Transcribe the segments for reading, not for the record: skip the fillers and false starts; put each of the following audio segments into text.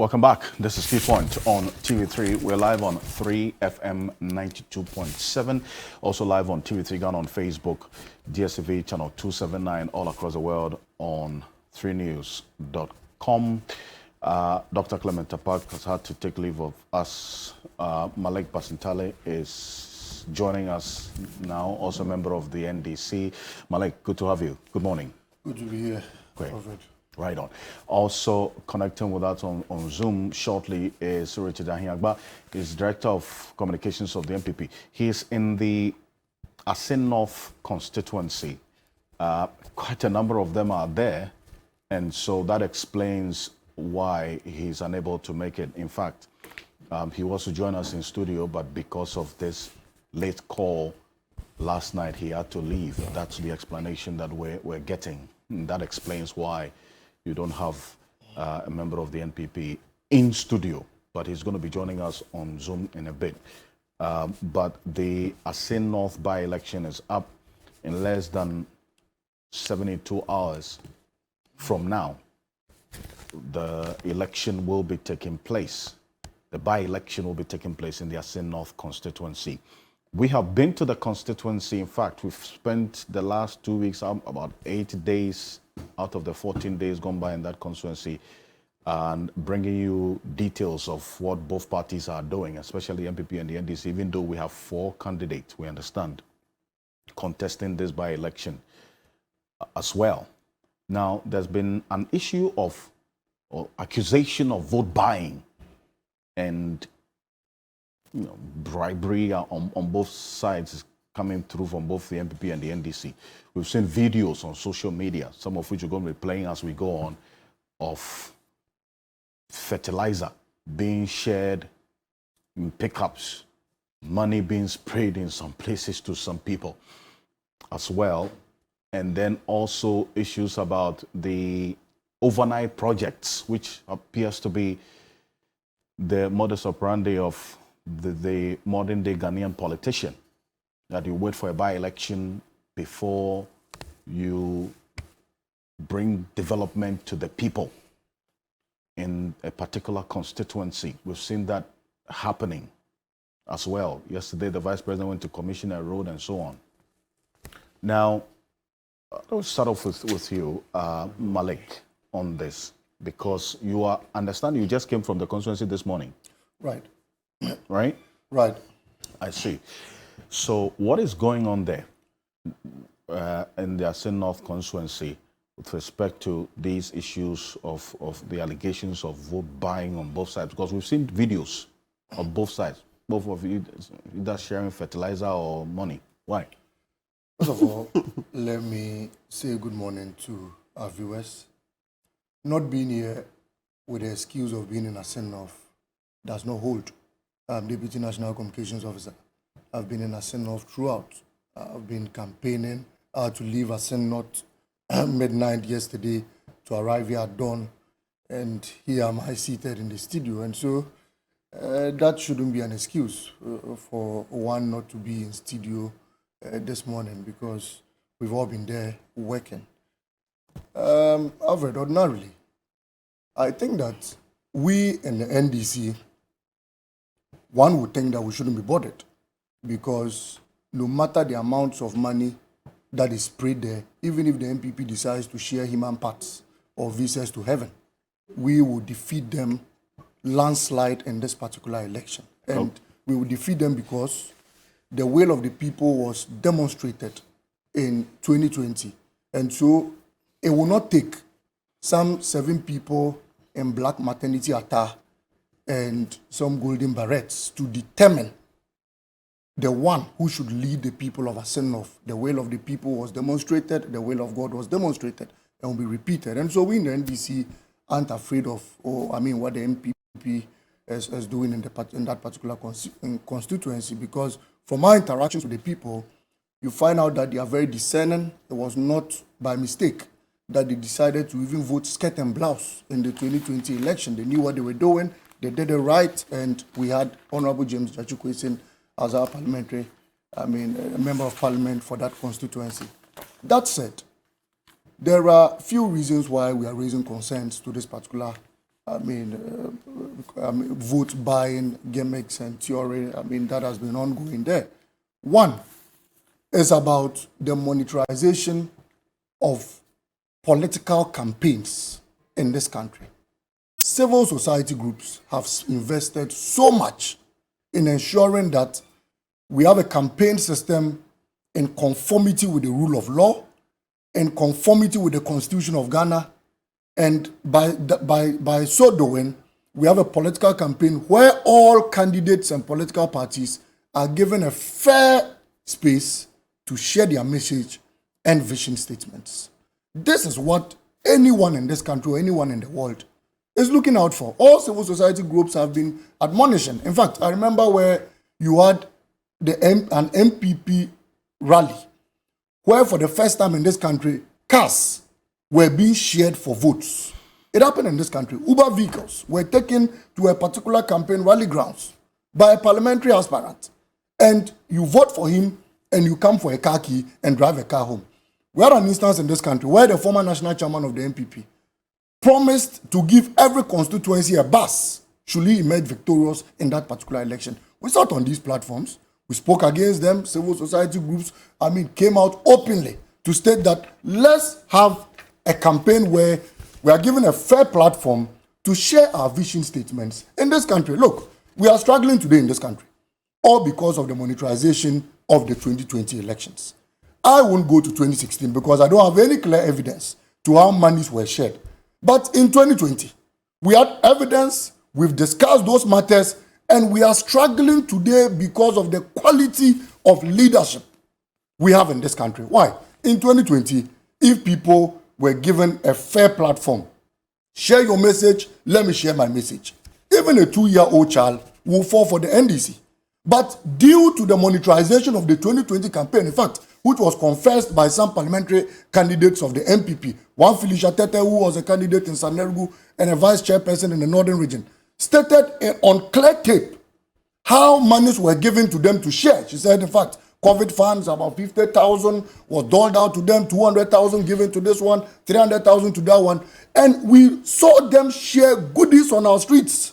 Welcome back. This is Key Point on TV3. We're live on 3FM 92.7. Also live on TV3 Ghana on Facebook, DSTV channel 279, all across the world on 3news.com. Dr. Clement Tapak has had to take leave of us. Malik Basintale is joining us now, also a member of the NDC. Malik, good to have you. Good morning. Good to be here. Great. Perfect. Right on. Also connecting with us on Zoom shortly is Richard Ahiagba. He's Director of Communications of the MPP. He's in the Assin North constituency. Quite a number of them are there, and so that explains why he's unable to make it. In fact, he was to join us in studio, but because of this late call last night, he had to leave. That's the explanation that we're getting. And that explains why you don't have a member of the NPP in studio, but he's going to be joining us on Zoom in a bit. But the Assin North By-Election is up in less than 72 hours from now. The election will be taking place. The by-election will be taking place in the Assin North constituency. We have been to the constituency. In fact, we've spent the last 2 weeks, about 8 days out of the 14 days gone by in that constituency, and bringing you details of what both parties are doing, especially MPP and the NDC, even though we have 4 candidates, we understand, contesting this by-election as well. Now, there's been an issue of accusation of vote buying and bribery on both sides coming through from both the MPP and the NDC. We've seen videos on social media, some of which we're going to be playing as we go on, of fertilizer being shared in pickups, money being sprayed in some places to some people as well. And then also issues about the overnight projects, which appears to be the modus operandi of the modern day Ghanaian politician, that you wait for a by-election before you bring development to the people in a particular constituency. We've seen that happening as well. Yesterday, the Vice President went to commission a road and so on. Now, I'll start off with you, Malik, on this, because you just came from the constituency this morning. Right. Right? Right. I see. So what is going on there in the Assin North constituency with respect to these issues of the allegations of vote buying on both sides? Because we've seen videos of both sides, both of you either sharing fertilizer or money. Why? First of all, let me say good morning to our viewers. Not being here with the excuse of being in Assin North does not hold. I'm Deputy National Communications Officer. I've been in Assin North throughout. I've been campaigning to leave Assin North midnight yesterday to arrive here at dawn, and here am I seated in the studio. And so that shouldn't be an excuse for one not to be in studio this morning, because we've all been there working. Alfred, ordinarily, I think that we in the NDC, one would think that we shouldn't be bothered, because no matter the amounts of money that is sprayed there, even if the MPP decides to share human parts or visas to heaven, we will defeat them landslide in this particular election. And we will defeat them because the will of the people was demonstrated in 2020. And so it will not take some 7 people in black maternity attire and some golden barrettes to determine the one who should lead the people of Assin North. The will of the people was demonstrated, the will of God was demonstrated, and will be repeated. And so we in the NDC aren't afraid of, what the MPP is doing in that particular constituency, because from our interactions with the people, you find out that they are very discerning. It was not by mistake that they decided to even vote skirt and blouse in the 2020 election. They knew what they were doing, they did it right, and we had Honorable James Jachukwesin as our a member of parliament for that constituency. That said, there are few reasons why we are raising concerns to this particular vote buying gimmicks and theory. That has been ongoing there. One is about the monetization of political campaigns in this country. Civil society groups have invested so much in ensuring that we have a campaign system in conformity with the rule of law, in conformity with the Constitution of Ghana, and by so doing, we have a political campaign where all candidates and political parties are given a fair space to share their message and vision statements. This is what anyone in this country or anyone in the world is looking out for. All civil society groups have been admonishing. In fact, I remember where you had an MPP rally, where for the first time in this country, cars were being shared for votes. It happened in this country. Uber vehicles were taken to a particular campaign rally grounds by a parliamentary aspirant. And you vote for him and you come for a car key and drive a car home. We had an instance in this country where the former national chairman of the MPP promised to give every constituency a bus should he emerge victorious in that particular election. We sat on these platforms. We spoke against them. Civil society groups, came out openly to state that let's have a campaign where we are given a fair platform to share our vision statements in this country. Look, we are struggling today in this country, all because of the monetization of the 2020 elections. I won't go to 2016 because I don't have any clear evidence to how monies were shared. But in 2020, we had evidence, we've discussed those matters, and we are struggling today because of the quality of leadership we have in this country. Why? In 2020, if people were given a fair platform, share your message, let me share my message. Even a 2-year-old child will fall for the NDC. But due to the monetization of the 2020 campaign, in fact, which was confessed by some parliamentary candidates of the MPP, one Felicia Tete, who was a candidate in Sanergu and a vice chairperson in the northern region, stated on clear tape how monies were given to them to share. She said, in fact, COVID funds, about 50,000 was doled out to them, 200,000 given to this one, 300,000 to that one. And we saw them share goodies on our streets.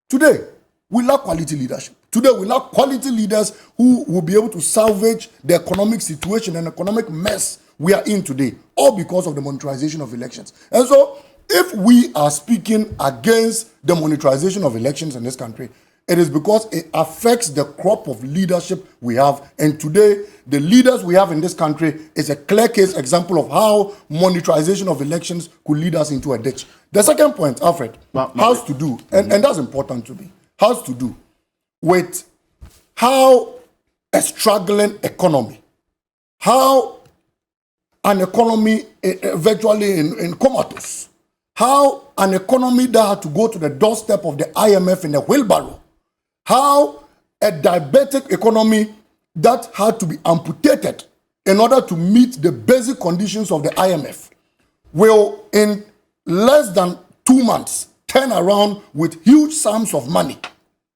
Today, we lack quality leadership. Today, we lack quality leaders who will be able to salvage the economic situation and economic mess we are in today, all because of the monetization of elections. And so, if we are speaking against the monetization of elections in this country, it is because it affects the crop of leadership we have. And today, the leaders we have in this country is a clear case example of how monetization of elections could lead us into a ditch. The second point, Alfred, has to do, and that's important to me, has to do with how a struggling economy, how an economy virtually in comatose, how an economy that had to go to the doorstep of the IMF in a wheelbarrow, how a diabetic economy that had to be amputated in order to meet the basic conditions of the IMF will in less than 2 months turn around with huge sums of money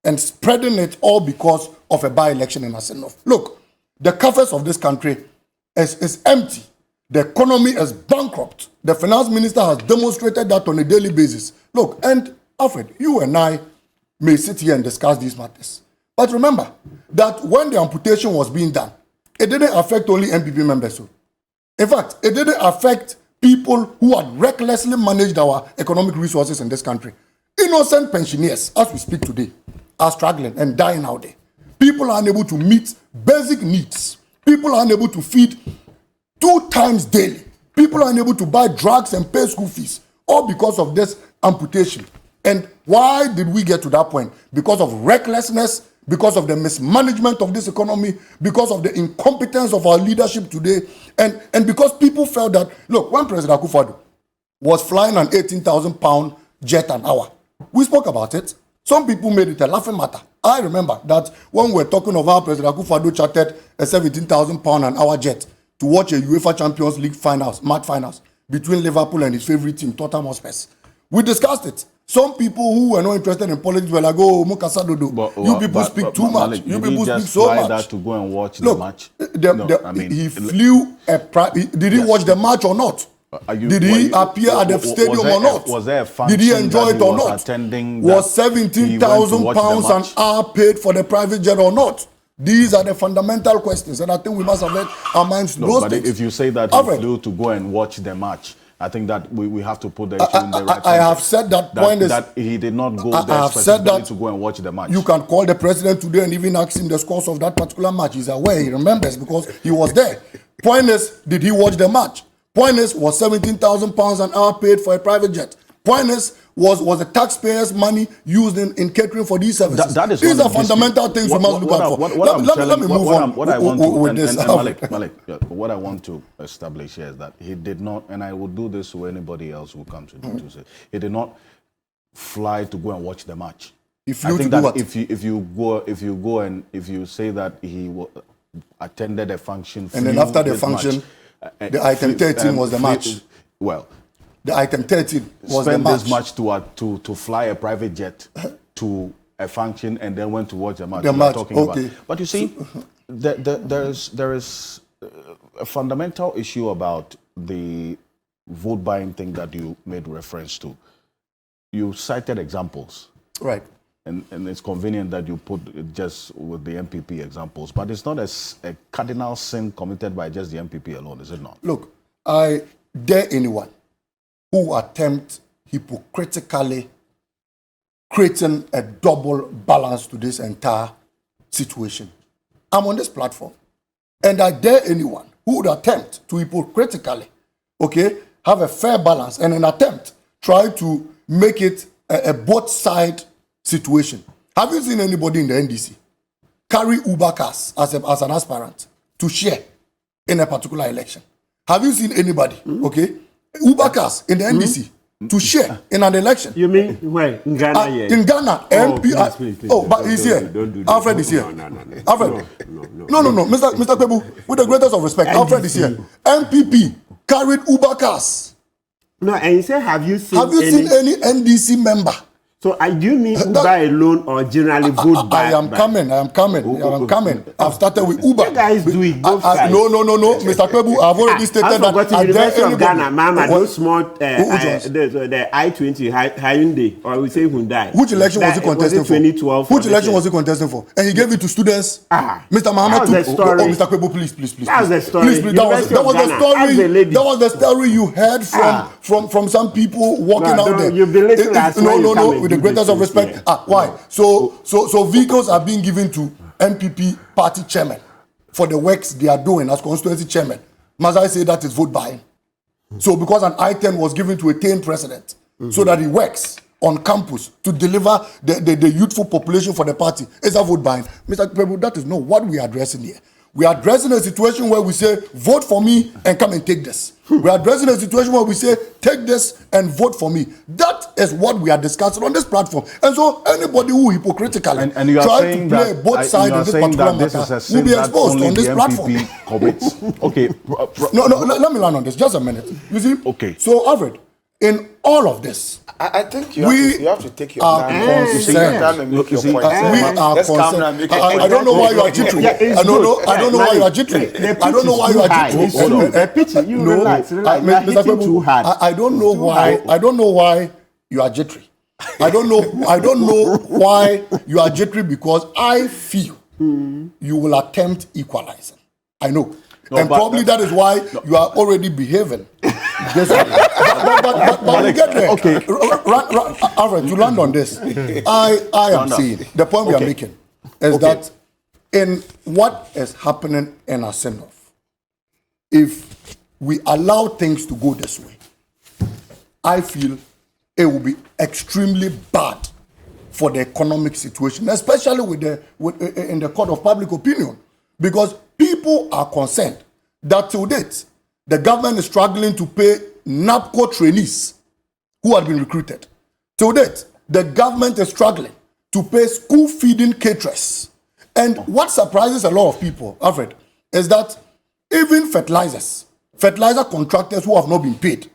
and spreading it all because of a by-election in Assin North. Look, the coffers of this country is empty. The economy is bankrupt. The finance minister has demonstrated that on a daily basis. Look, and Alfred, you and I may sit here and discuss these matters. But remember that when the amputation was being done, it didn't affect only MPP members. In fact, it didn't affect people who had recklessly managed our economic resources in this country. Innocent pensioners, as we speak today, are struggling and dying out there. People are unable to meet basic needs. People are unable to feed 2 times daily. People are unable to buy drugs and pay school fees, all because of this amputation. And why did we get to that point? Because of recklessness, because of the mismanagement of this economy, because of the incompetence of our leadership today, and because people felt that, look, when President Akufo-Addo was flying an 18,000 pound jet an hour, we spoke about it. Some people made it a laughing matter. I remember that when we were talking of how President Akufo-Addo chartered a 17,000 pound an hour jet to watch a UEFA Champions League finals, match finals, between Liverpool and his favorite team, Tottenham Hotspur. We discussed it. Some people who were not interested in politics were like, oh, Mukasa Dodo, you people speak too much. You people speak so much. That to go and watch the match? He flew a did he watch the match or not? Did he appear at the stadium or not? Was there a function? Did he enjoy it or not? Was 17,000 pounds an hour paid for the private jet or not? These are the fundamental questions, and I think we must have let our minds to those things. If you say that he flew to go and watch the match, I think that we have to put the issue in the right context. I have said that point is that he did not go there specifically to go and watch the match. You can call the president today and even ask him the scores of that particular match. He's aware, he remembers because he was there. Point is, did he watch the match? Point is, was 17,000 pounds an hour paid for a private jet? Point is, was the taxpayers' money used in catering for these services? These are fundamental things we must look out for. Let me move on. What I want to, with this. Malik, what I want to establish here is that he did not, and I would do this to anybody else who comes to say, he did not fly to go and watch the match. He flew I think to do that what? if you go and if you say that he attended a function, and then after the function, the item 13 was the match. Well, the item 13 was the match. Spend this much to fly a private jet to a function and then went to watch the match. Okay. But you see, there is a fundamental issue about the vote buying thing that you made reference to. You cited examples. Right. And it's convenient that you put it just with the MPP examples, but it's not a cardinal sin committed by just the MPP alone, is it not? Look, I dare anyone who attempt hypocritically creating a double balance to this entire situation. I'm on this platform, and I dare anyone who would attempt to hypocritically, have a fair balance and an attempt try to make it a both side situation. Have you seen anybody in the NDC carry Uber cars as an aspirant to share in a particular election? Have you seen anybody, Uber cars in the NDC to share in an election? You mean where? In Ghana, in Ghana, MP. But he's here. Don't Alfred is here. Alfred. No. Mr. Kwebu, with the greatest of respect, Alfred is here. MPP carried Uber cars. No, and you say, have you seen any NDC member? So do you mean Uber alone or generally vote by? I am coming. I've started with Uber. You guys do it both sides. No. Mr. Kwebu, I've already stated that. At University of Ghana, Mama, those small, the I-20 Hyundai, or we say Hyundai. Which election was he contesting for? 2012. Which election was he contesting for? And he gave it to students. Mr. Muhammad, Mr. Kwebu, please. That was the story. Please, that was the story you heard from some people walking out there. You've been listening last No. With the greatest of respect. Why? So vehicles are being given to MPP party chairman for the works they are doing as constituency chairman. Must I say that is vote buying? So because an I-10 was given to a 10 president so that he works on campus to deliver the youthful population for the party, is that vote buying? Mr. Kwebu, that is not what we are addressing here. We are addressing a situation where we say, vote for me and come and take this. We are addressing a situation where we say, take this and vote for me. That is what we are discussing on this platform. And so anybody who hypocritically and you are try to play both sides in this particular matter will be exposed on this platform. Okay. No, let me land on this. Just a minute. You see? Okay. So, Alfred, in all of this, I think you have to take your time and make your point. We are concerned. I don't know why you are jittery. I don't know why you are jittery. I don't know why you are jittery. You relax. You are hitting too hard. I don't know why. I don't know why you are jittery. I don't know why you are jittery because I feel you will attempt equalizing. I know. And probably that is why you are already behaving this way. But we get there. Okay. Alfred, to land on this, I am saying, the point we are making is that in what is happening in Assin North, if we allow things to go this way, I feel it will be extremely bad for the economic situation, especially in the court of public opinion, because people are concerned that to date, the government is struggling to pay NAPCO trainees who have been recruited. To date, the government is struggling to pay school feeding caterers. And what surprises a lot of people, Alfred, is that even fertilizer contractors who have not been paid,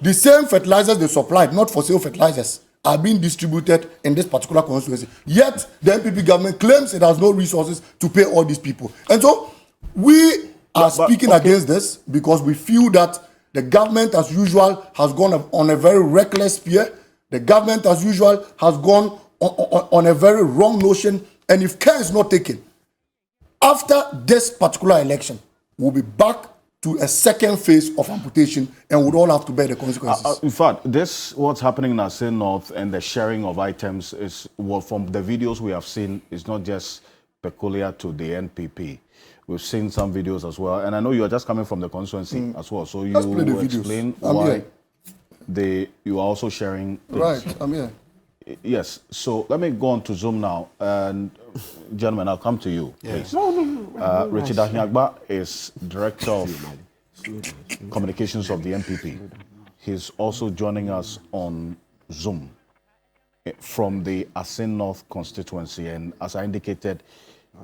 the same fertilizers they supplied, not for sale fertilizers, are being distributed in this particular constituency. Yet, the MPP government claims it has no resources to pay all these people. And so, we are speaking against this because we feel that The government, as usual, has gone on a very reckless spear. The government, as usual, has gone on a very wrong notion. And if care is not taken, after this particular election, we'll be back to a second phase of amputation, and we'd all have to bear the consequences. In fact, what's happening in Assin North and the sharing of items is, well, from the videos we have seen, is not just peculiar to the NPP. We've seen some videos as well, and I know you are just coming from the constituency as well, so you will explain why you are also sharing things. Right, I'm here. Yes, so let me go on to Zoom now, and gentlemen, I'll come to you, please. Richard Ahiagba is Director of Communications of the NPP. He's also joining us on Zoom from the Assin North constituency, and as I indicated,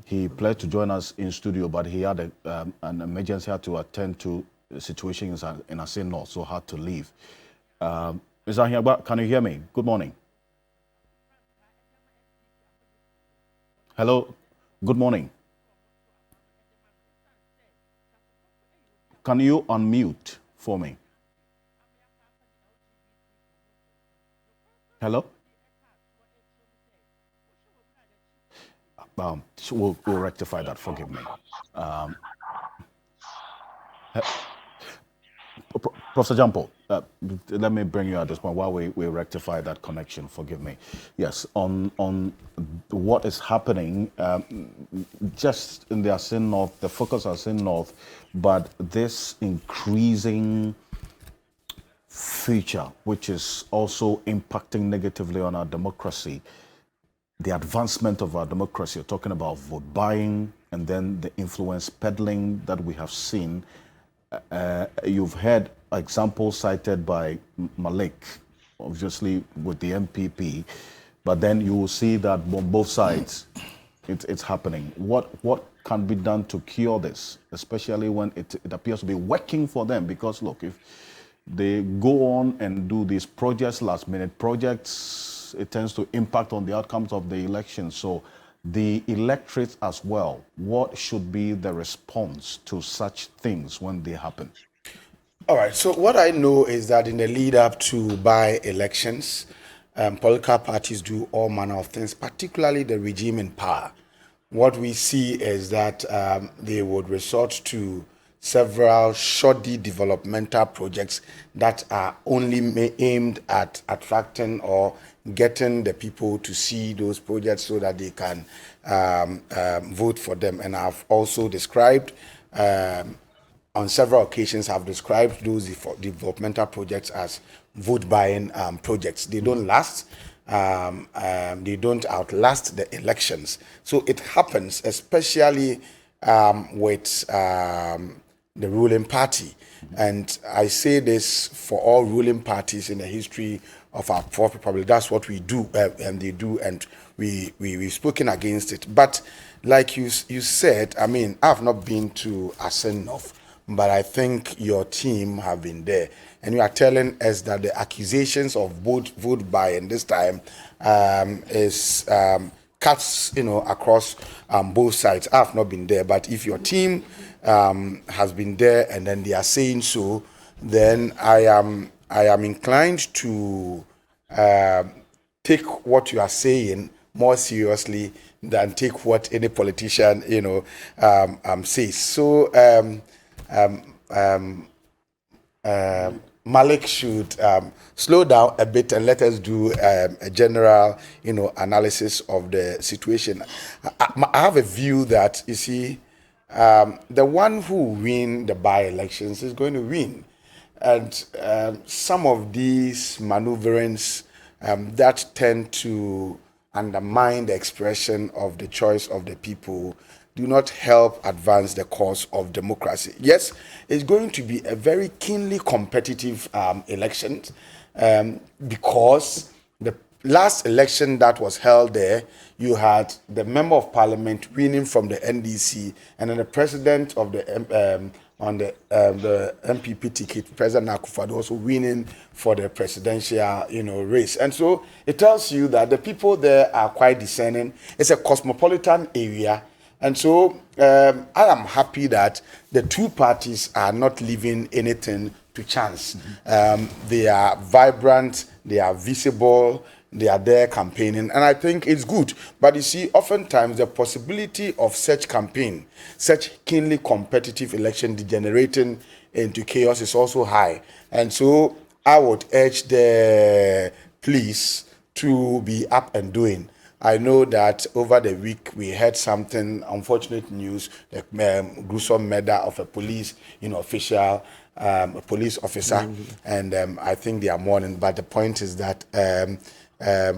he planned to join us in studio, but he had an emergency, had to attend to the situation in Assin North, so had to leave. Mr. Ahiagba, can you hear me? Good morning. Hello, good morning. Can you unmute for me? Hello? We'll rectify that, forgive me. Professor Jampo, let me bring you at this point while we rectify that connection, forgive me. Yes, on what is happening just in the Assin North, the focus Assin North, but this increasing feature, which is also impacting negatively on our democracy, the advancement of our democracy. You're talking about vote buying and then the influence peddling that we have seen. You've heard examples cited by Malik, obviously with the MPP, but then you will see that on both sides it's happening. What can be done to cure this, especially when it appears to be working for them? Because look, if they go on and do these projects, last minute projects, it tends to impact on the outcomes of the election. So the electorate as well, what should be the response to such things when they happen? All right, so what I know is that in the lead up to by-elections, political parties do all manner of things, particularly the regime in power. What we see is that they would resort to several shoddy developmental projects that are only aimed at attracting or getting the people to see those projects so that they can vote for them. And I've also described, on several occasions, I've described those developmental projects as vote buying projects. They don't last. They don't outlast the elections. So it happens, especially with the ruling party. And I say this for all ruling parties in the history of our Fourth Republic. That's what we do, and they do, and we've spoken against it. But like you said, I mean, I've not been to Assin North, but I think your team have been there. And you are telling us that the accusations of vote buying this time is cuts, across both sides. I've not been there, but if your team has been there and then they are saying so, then I am inclined to take what you are saying more seriously than take what any politician says. So Malik should slow down a bit and let us do a general, analysis of the situation. I have a view that, you see, the one who win the by-elections is going to win. And some of these maneuverings that tend to undermine the expression of the choice of the people do not help advance the cause of democracy. Yes, it's going to be a very keenly competitive election because the last election that was held there, you had the member of parliament winning from the NDC, and then the president of the on the MPP ticket, President Akufo-Addo, also winning for the presidential, race. And so it tells you that the people there are quite discerning. It's a cosmopolitan area. And so I am happy that the two parties are not leaving anything to chance. They are vibrant, they are visible, they are there campaigning, and I think it's good. But you see, oftentimes the possibility of such campaign, such keenly competitive election degenerating into chaos is also high. And so I would urge the police to be up and doing. I know that over the week we heard something, unfortunate news, the gruesome murder of a police official, a police officer, and I think they are mourning. But the point is that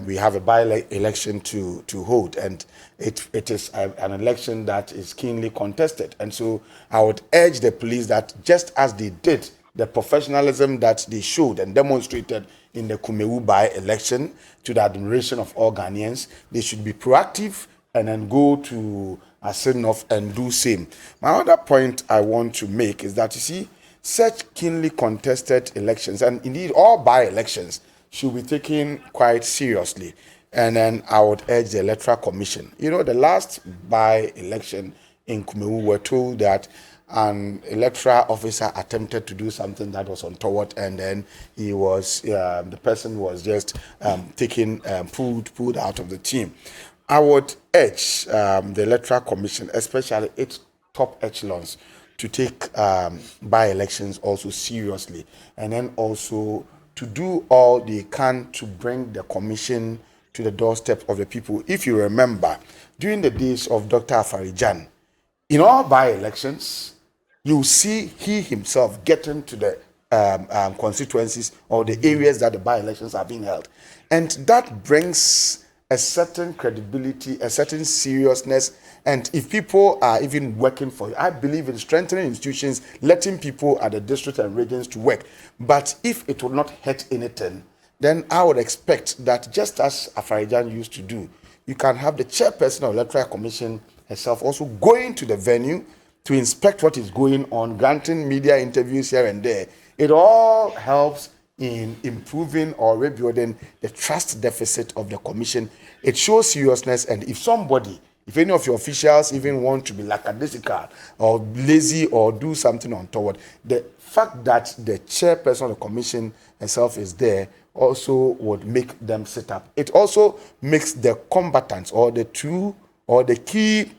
we have a by-election to hold, and it is an election that is keenly contested. And so I would urge the police that just as they did, the professionalism that they showed and demonstrated in the Kumewu by-election to the admiration of all Ghanaians, they should be proactive and then go to Assin North and do same. My other point I want to make is that, you see, such keenly contested elections, and indeed all by-elections, should be taken quite seriously. And then I would urge the Electoral Commission. The last by-election in Kumewu, were told that an electoral officer attempted to do something that was untoward, and then he was the person was just taken pulled out of the team. I would urge the Electoral Commission, especially its top echelons, to take by-elections also seriously, and then also to do all they can to bring the commission to the doorstep of the people. If you remember, during the days of Dr. Afarijan, in all by-elections, you see he himself getting to the constituencies or the areas that the by-elections are being held. And that brings a certain credibility, a certain seriousness. And if people are even working for you, I believe in strengthening institutions, letting people at the district and regions to work. But if it will not hurt anything, then I would expect that just as Afarijan used to do, you can have the chairperson of the Electoral Commission herself also going to the venue to inspect what is going on, granting media interviews here and there. It all helps in improving or rebuilding the trust deficit of the commission. It shows seriousness, and if any of your officials even want to be lackadaisical or lazy or do something untoward, the fact that the chairperson of the commission herself is there also would make them sit up. It also makes the combatants or the key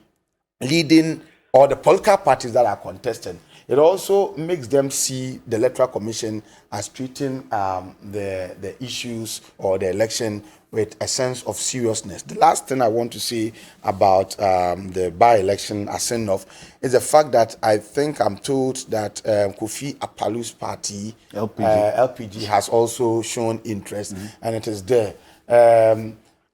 leading or the political parties that are contesting, it also makes them see the Electoral Commission as treating the issues or the election with a sense of seriousness. The last thing I want to say about the by-election Assin North is the fact that I think I'm told that Kofi Apalu's party, LPG, has also shown interest, and it is there.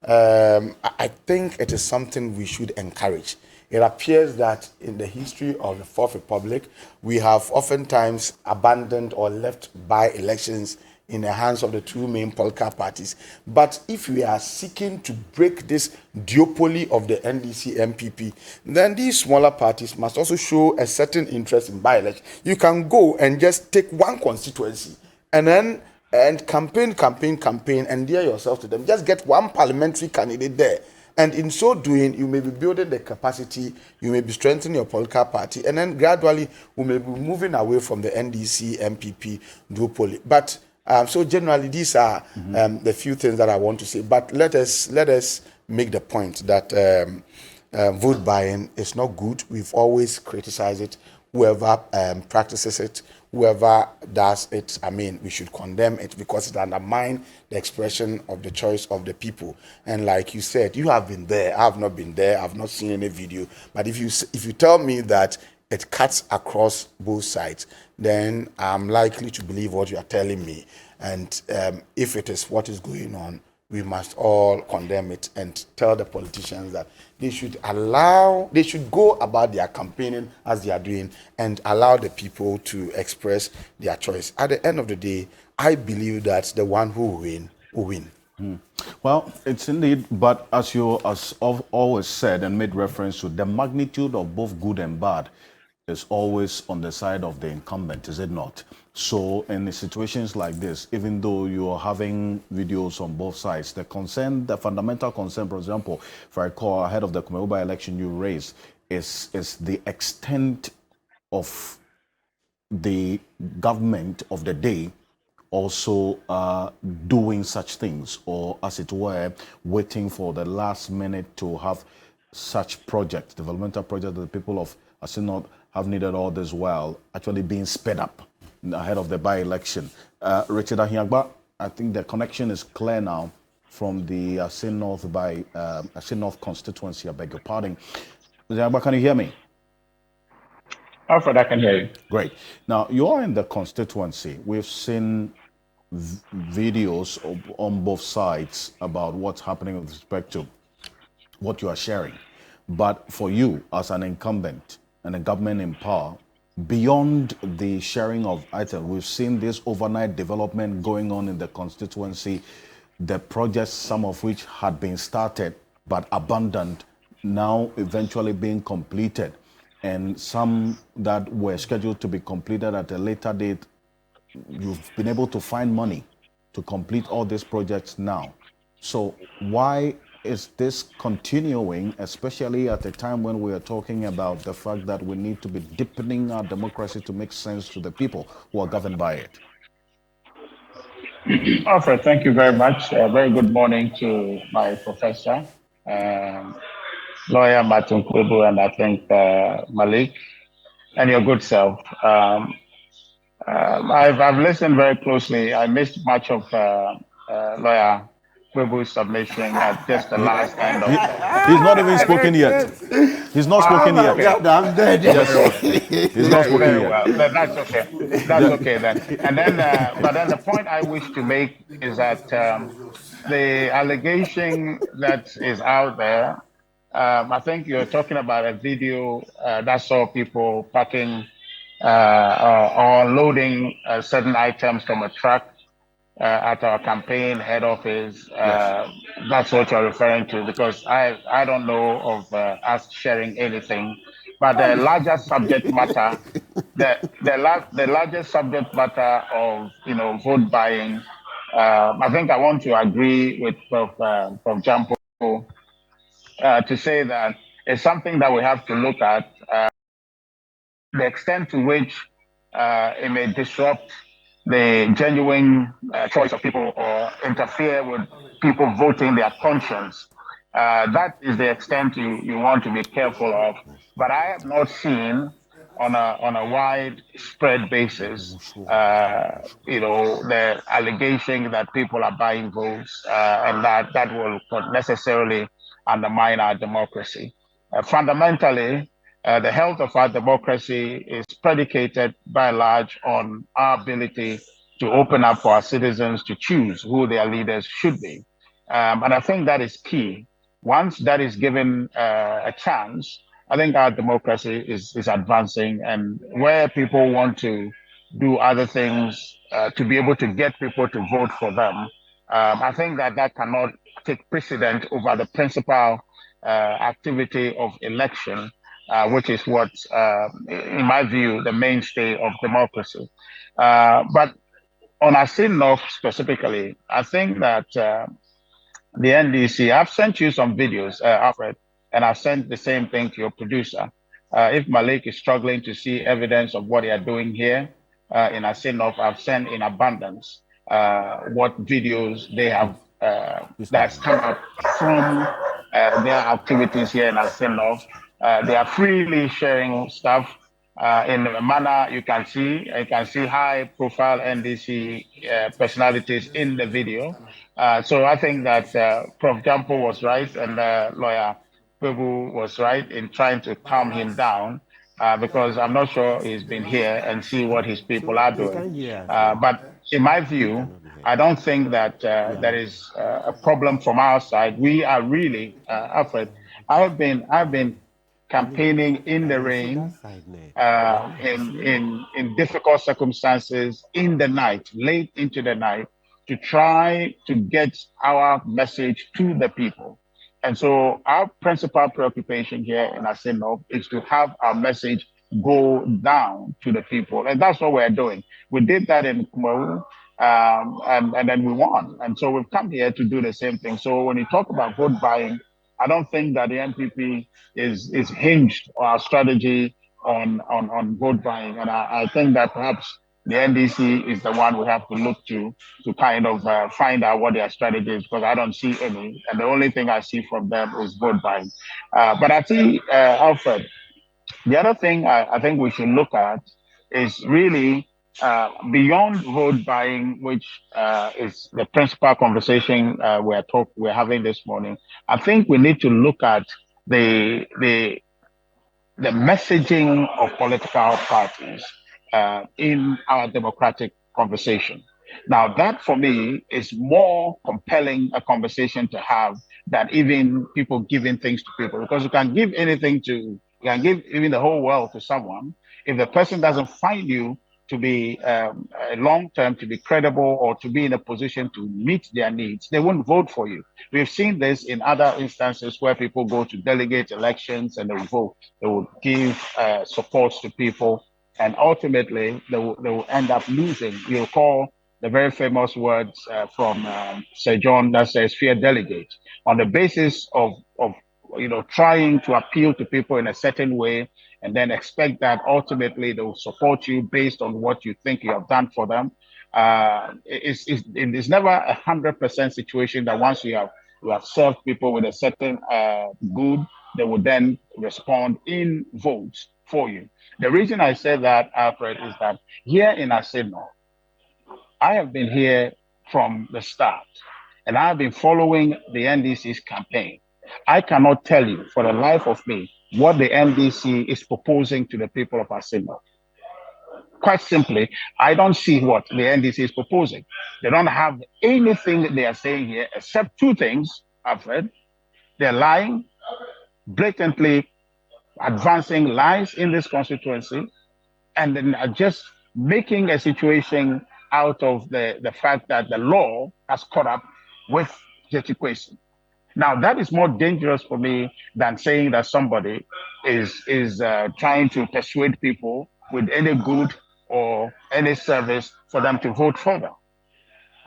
I think it is something we should encourage. It appears that in the history of the Fourth Republic, we have oftentimes abandoned or left by-elections in the hands of the two main political parties. But if we are seeking to break this duopoly of the NDC MPP, then these smaller parties must also show a certain interest in by-election. You can go and just take one constituency and then campaign, and endear yourself to them. Just get one parliamentary candidate there. And in so doing, you may be building the capacity, you may be strengthening your political party, and then gradually we may be moving away from the NDC MPP duopoly. But so generally, these are the few things that I want to say. But let us make the point that vote buying is not good. We've always criticized it. Whoever practices it, whoever does it, we should condemn it because it undermines the expression of the choice of the people. And like you said, you have been there. I have not been there. I've not seen any video. But if you tell me that it cuts across both sides, then I'm likely to believe what you are telling me. And if it is what is going on, we must all condemn it and tell the politicians that they should go about their campaigning as they are doing and allow the people to express their choice. At the end of the day, I believe that the one who will win. Well, it's indeed, but as you always said and made reference to, the magnitude of both good and bad is always on the side of the incumbent, is it not? So in the situations like this, even though you're having videos on both sides, the fundamental concern, for example, if I recall ahead of the Kumewu by-election you raised, is the extent of the government of the day also doing such things, or as it were, waiting for the last minute to have such projects, developmental projects that the people of Assin North have needed all this while, actually being sped up ahead of the by-election. Richard Ahiagba, I think the connection is clear now from the Assin North constituency. I beg your pardon. Ahiagba, can you hear me? Alfred, I can hear you. Great. Now, you are in the constituency. We've seen videos on both sides about what's happening with respect to what you are sharing. But for you, as an incumbent and a government in power, beyond the sharing of items, we've seen this overnight development going on in the constituency, the projects, some of which had been started but abandoned, now eventually being completed, and some that were scheduled to be completed at a later date. You've been able to find money to complete all these projects now. So why is this continuing, especially at a time when we are talking about the fact that we need to be deepening our democracy to make sense to the people who are governed by it? Alfred, thank you very much. Very good morning to my professor, lawyer Martin Kwebu, and I think Malik, and your good self. I've listened very closely. I missed much of lawyer Kwebu's submission at just the last kind of. He's not even spoken yet. He's not spoken yet. Okay. I'm dead. Yes. He's not spoken Very yet. well. That's okay. That's okay then. And then, but then the point I wish to make is that the allegation that is out there, I think you're talking about a video that saw people packing or loading certain items from a truck at our campaign head office. That's what you're referring to, because I don't know of us sharing anything. But the larger subject matter, the largest subject matter of vote buying, I think I want to agree with Prof. Jampo to say that it's something that we have to look at. The extent to which it may disrupt the genuine choice of people or interfere with people voting their conscience. That is the extent you want to be careful of. But I have not seen on a widespread basis, the allegation that people are buying votes and that will necessarily undermine our democracy. Fundamentally, the health of our democracy is predicated by and large on our ability to open up for our citizens to choose who their leaders should be. And I think that is key. Once that is given a chance, I think our democracy is advancing. And where people want to do other things to be able to get people to vote for them, I think that cannot take precedent over the principal activity of election, which is what, in my view, the mainstay of democracy. But on Assin North specifically, I think that the NDC, I've sent you some videos, Alfred, and I've sent the same thing to your producer. If Malik is struggling to see evidence of what they are doing here in Assin North, I've sent in abundance what videos they have that's come up from their activities here in Assin North. They are freely sharing stuff in a manner you can see. You can see high-profile NDC personalities in the video. So I think that Prof. Jampo was right and lawyer Kwebu was right in trying to calm him down because I'm not sure he's been here and see what his people are doing. But in my view, I don't think that there is a problem from our side. We are really, Alfred, I've been campaigning in the rain, in difficult circumstances, in the night, late into the night, to try to get our message to the people. And so our principal preoccupation here in Assin North is to have our message go down to the people. And that's what we're doing. We did that in Kumaru, and then we won. And so we've come here to do the same thing. So when you talk about vote buying, I don't think that the NPP is hinged on our strategy on vote buying. And I think that perhaps the NDC is the one we have to look to kind of find out what their strategy is, because I don't see any. And the only thing I see from them is vote buying. But I think, Alfred, the other thing I think we should look at is really beyond vote buying, which is the principal conversation we're having this morning. I think we need to look at the messaging of political parties in our democratic conversation. Now, that for me is more compelling a conversation to have than even people giving things to people, because you can give you can give even the whole world to someone. If the person doesn't find you to be long term, to be credible, or to be in a position to meet their needs, they won't vote for you. We've seen this in other instances where people go to delegate elections and they will vote. They will give support to people, and ultimately they will end up losing. You'll recall the very famous words from Sir John that says, "Fear delegates," on the basis of trying to appeal to people in a certain way, and then expect that ultimately they will support you based on what you think you have done for them. It's never 100% situation that once you have served people with a certain good, they will then respond in votes for you. The reason I say that, Alfred, is that here in Assin North, I have been here from the start, and I've been following the NDC's campaign. I cannot tell you for the life of me what the NDC is proposing to the people of Assin North. Quite simply, I don't see what the NDC is proposing. They don't have anything that they are saying here except two things, Alfred. They're lying, blatantly advancing lies in this constituency, and then are just making a situation out of the fact that the law has caught up with Hypocrisy. Now, that is more dangerous for me than saying that somebody is trying to persuade people with any good or any service for them to vote for them.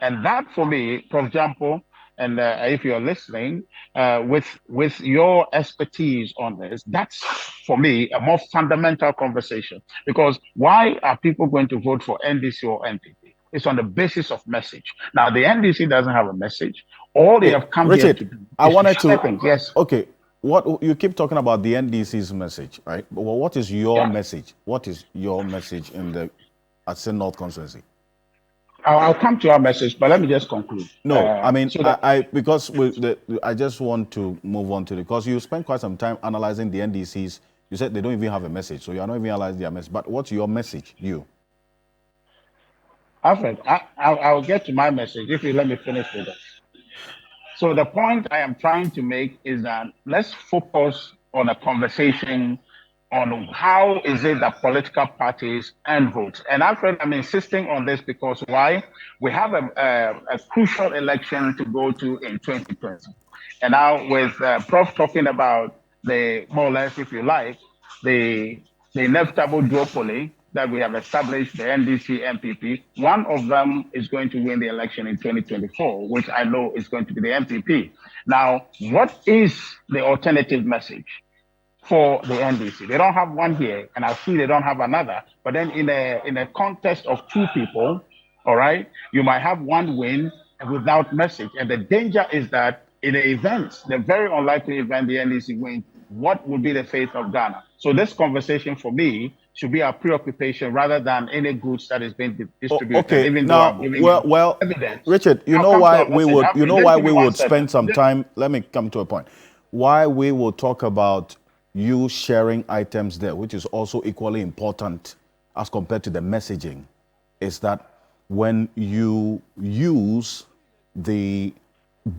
And that, for me, for example, and if you're listening, with your expertise on this, that's, for me, a more fundamental conversation. Because why are people going to vote for NDC or NPP? It's on the basis of message. Now, the NDC doesn't have a message. All they have come Richard, here to do I is wanted to. things. Yes. Okay. What you keep talking about the NDC's message, right? But what is your message? What is your message in the Assin North constituency? I'll come to our message, but let me just conclude. No, I mean, so that, I just want to move on to because you spent quite some time analyzing the NDCs. You said they don't even have a message, so you are not even analyzing their message. But what's your message, you? Alfred, I'll get to my message if you let me finish with it. So the point I am trying to make is that let's focus on a conversation on how is it that political parties earn votes. And Alfred, I'm insisting on this because why? We have a crucial election to go to in 2020. And now with Prof talking about the, more or less, if you like, the inevitable duopoly that we have established, the NDC, MPP, one of them is going to win the election in 2024, which I know is going to be the MPP. Now, what is the alternative message for the NDC? They don't have one here, and I see they don't have another. But then in a contest of two people, all right, you might have one win without message. And the danger is that in the event, the very unlikely event the NDC wins, what would be the fate of Ghana? So this conversation for me should be our preoccupation rather than any goods that is being distributed. Okay, even now, though I'm giving evidence. Richard, you know why we would spend some time. Let me come to a point. Why we will talk about you sharing items there, which is also equally important as compared to the messaging, is that when you use the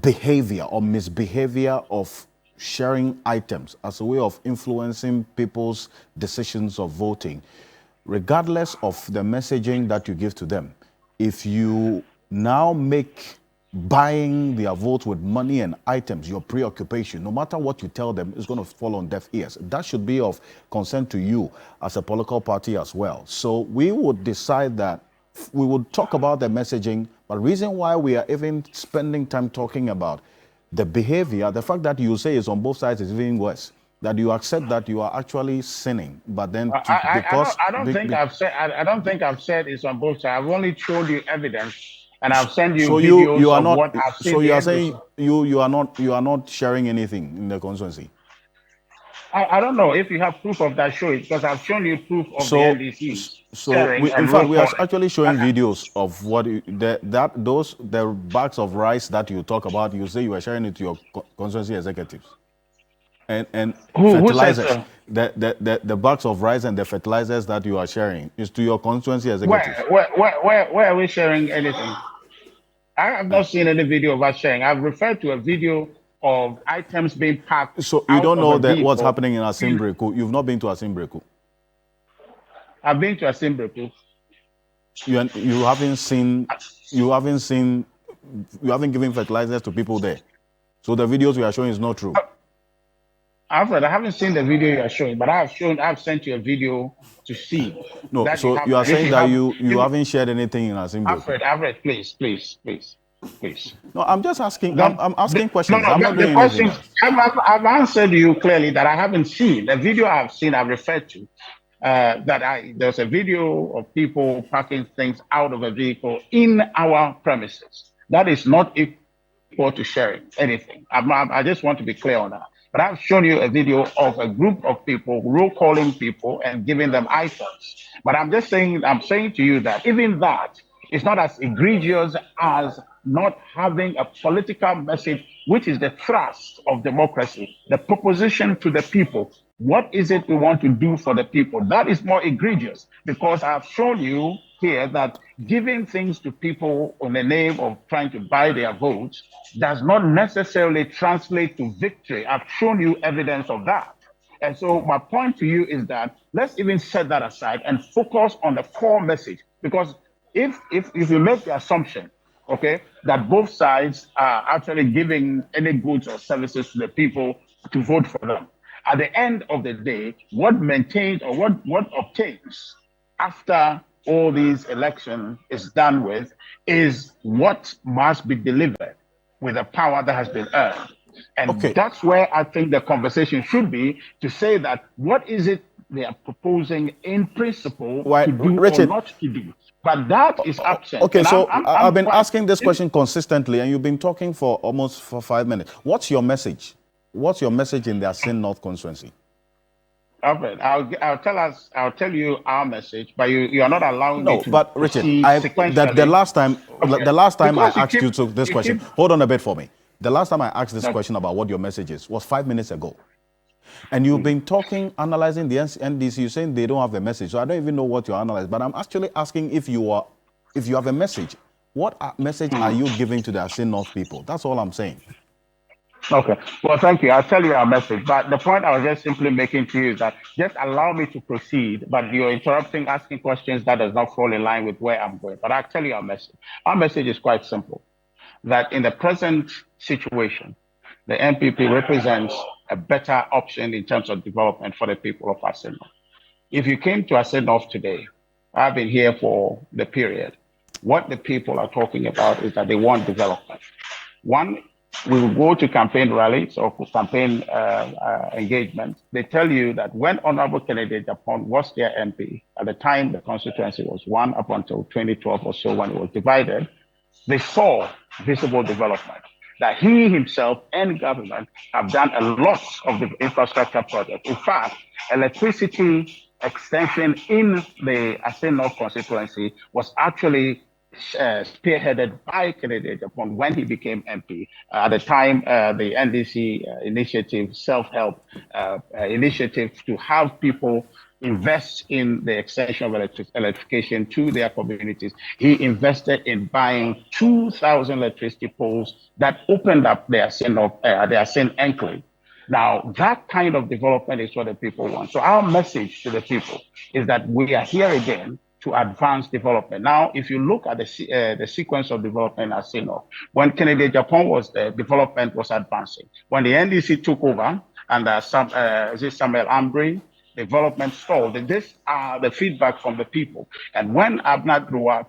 behavior or misbehavior of sharing items as a way of influencing people's decisions of voting, regardless of the messaging that you give to them, if you now make buying their votes with money and items your preoccupation, no matter what you tell them, it's going to fall on deaf ears. That should be of concern to you as a political party as well. So we would decide that we would talk about the messaging, but the reason why we are even spending time talking about the behavior, the fact that you say is on both sides is even worse. that you accept that you are actually sinning, but then I don't think I've said. I don't think I've said it's on both sides. I've only showed you evidence, and I've sent you so videos you are of not, what I've seen. so you are saying you are not sharing anything in the constituency. I don't know if you have proof of that. Show it, because I've shown you proof of the NDC. In fact, we are actually showing videos of what the bags of rice that you talk about. You say you are sharing it to your constituency executives, and fertilizers. Who said so? The bags of rice and the fertilizers that you are sharing is to your constituency executives. Where are we sharing anything? I have not seen any video of us sharing. I've referred to a video of items being packed. So you don't know that what's happening in Assin Breku. You've not been to Assin Breku. I've been to Assin Breku. You haven't given fertilizers to people there. So the videos we are showing is not true. Alfred, I haven't seen the video you are showing, but I've sent you a video to see. No, so you are saying that you haven't shared anything in Assin Breku. Alfred, please. No, I'm just asking. I'm asking questions. No, I'm not doing anything else. I've answered you clearly that I haven't seen the video. I've seen. I've referred to there's a video of people packing things out of a vehicle in our premises. That is not equal to sharing anything. I just want to be clear on that. But I've shown you a video of a group of people roll calling people and giving them items. But I'm saying to you that even that is not as egregious as not having a political message, which is the thrust of democracy, the proposition to the people. What is it we want to do for the people? That is more egregious, because I've shown you here that giving things to people in the name of trying to buy their votes does not necessarily translate to victory. I've shown you evidence of that. And so my point to you is that let's even set that aside and focus on the core message. Because if you make the assumption, okay, that both sides are actually giving any goods or services to the people to vote for them, at the end of the day, what maintains or what obtains after all these elections is done with is what must be delivered with the power that has been earned. And that's where I think the conversation should be, to say that what is it they are proposing in principle to do, Richard, or not to do. But that is absent. Okay, so I've been asking this question consistently, and you've been talking for almost 5 minutes. What's your message? What's your message in the Assin North constituency? Alfred, I'll tell you our message, but you are not allowing me to. No, but Richard, the last time I asked you this question, hold on a bit for me. The last time I asked this question about what your message is was 5 minutes ago. And you've been talking, analyzing the NDC, you're saying they don't have a message. So I don't even know what you're analyzing, but I'm actually asking if you have a message. What message are you giving to the Assin North people? That's all I'm saying. Okay. Well, thank you. I'll tell you our message. But the point I was just simply making to you is that just allow me to proceed, but you're interrupting, asking questions that does not fall in line with where I'm going. But I'll tell you our message. Our message is quite simple, that in the present situation, the NPP represents a better option in terms of development for the people of Assin North. If you came to Assin North today, I've been here for the period. What the people are talking about is that they want development. One, we will go to campaign rallies or campaign engagement. They tell you that when Honorable Kennedy Japan was their MP, at the time the constituency was one up until 2012 or so when it was divided, they saw visible development. That he himself and government have done a lot of the infrastructure projects. In fact, electricity extension in the Assin North constituency was actually spearheaded by Kennedy Japan when he became MP. At the time, the NDC initiative, self-help initiative to have people invest in the extension of electrification to their communities. He invested in buying 2,000 electricity poles that opened up the Assin enclave. Now, that kind of development is what the people want. So our message to the people is that we are here again to advance development. Now, if you look at the sequence of development at Assin North, when Kennedy Japan was there, development was advancing. When the NDC took over, and Samuel Ambry, development stalled. And these are the feedback from the people. And when Honorable Abdullah